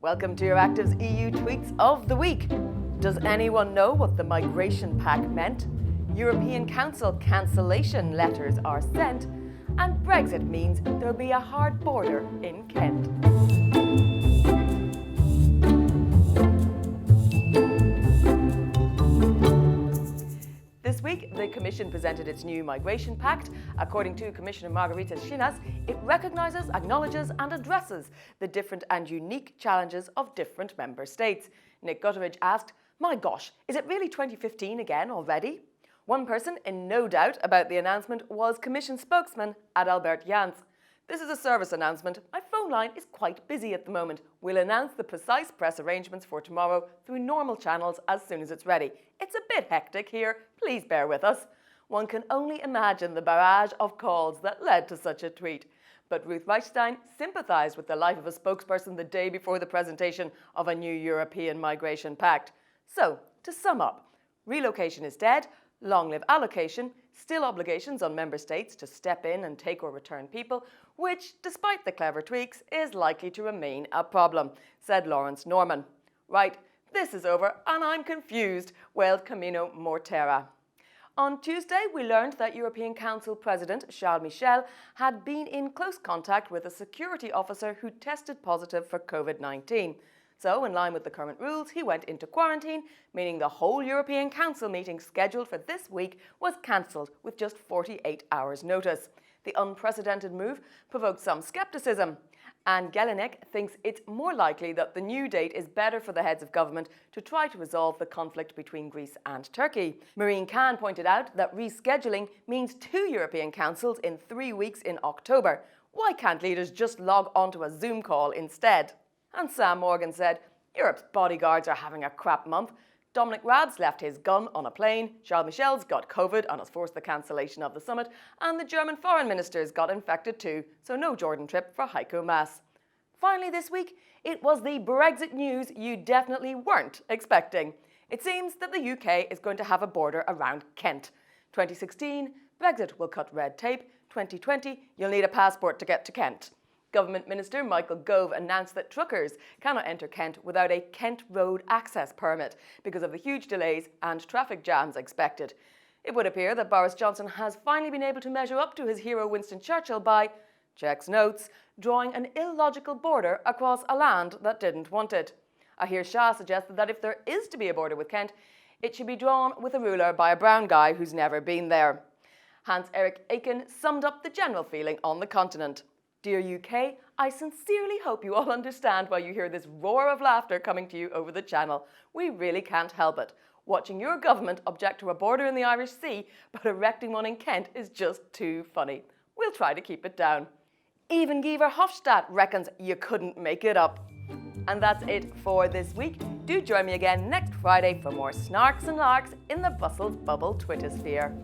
Welcome to Euractiv's EU Tweets of the Week. Does anyone know what the Migration Pact meant? European Council cancellation letters are sent, and Brexit means there'll be a hard border in Kent. This week, the Commission presented its new Migration Pact. According to Commissioner Margarita Schinas, it recognises, acknowledges and addresses the different and unique challenges of different member states. Nick Gutteridge asked, "My gosh, is it really 2015 again already?" One person in no doubt about the announcement was Commission spokesman Adalbert Jans. "This is a service announcement. My phone line is quite busy at the moment. We'll announce the precise press arrangements for tomorrow through normal channels as soon as it's ready. It's a bit hectic here. Please bear with us." One can only imagine the barrage of calls that led to such a tweet. But Ruth Reichstein sympathised with the life of a spokesperson the day before the presentation of a new European Migration Pact. So, to sum up, relocation is dead, long live allocation, still obligations on member states to step in and take or return people, which, despite the clever tweaks, is likely to remain a problem, said Lawrence Norman. Right, this is over and I'm confused, wailed Camino Mortera. On Tuesday, we learned that European Council President Charles Michel had been in close contact with a security officer who tested positive for COVID-19. So, in line with the current rules, he went into quarantine, meaning the whole European Council meeting scheduled for this week was cancelled with just 48 hours' notice. The unprecedented move provoked some scepticism. Anne Gelinek thinks it's more likely that the new date is better for the heads of government to try to resolve the conflict between Greece and Turkey. Marine Khan pointed out that rescheduling means 2 European Councils in 3 weeks in October. Why can't leaders just log onto a Zoom call instead? And Sam Morgan said, "Europe's bodyguards are having a crap month. Dominic Raab's left his gun on a plane, Charles Michel's got COVID and has forced the cancellation of the summit, and the German foreign ministers got infected too, so no Jordan trip for Heiko Maas." Finally this week, it was the Brexit news you definitely weren't expecting. It seems that the UK is going to have a border around Kent. 2016, Brexit will cut red tape. 2020, you'll need a passport to get to Kent. Government Minister Michael Gove announced that truckers cannot enter Kent without a Kent Road Access Permit because of the huge delays and traffic jams expected. It would appear that Boris Johnson has finally been able to measure up to his hero Winston Churchill by, checks notes, drawing an illogical border across a land that didn't want it. Ahir Shah suggested that if there is to be a border with Kent, it should be drawn with a ruler by a brown guy who's never been there. Hans-Erik Aiken summed up the general feeling on the continent. "Dear UK, I sincerely hope you all understand why you hear this roar of laughter coming to you over the channel. We really can't help it. Watching your government object to a border in the Irish Sea, but erecting one in Kent is just too funny. We'll try to keep it down." Even Guy Verhofstadt reckons you couldn't make it up. And that's it for this week. Do join me again next Friday for more snarks and larks in the Brussels bubble Twitter sphere.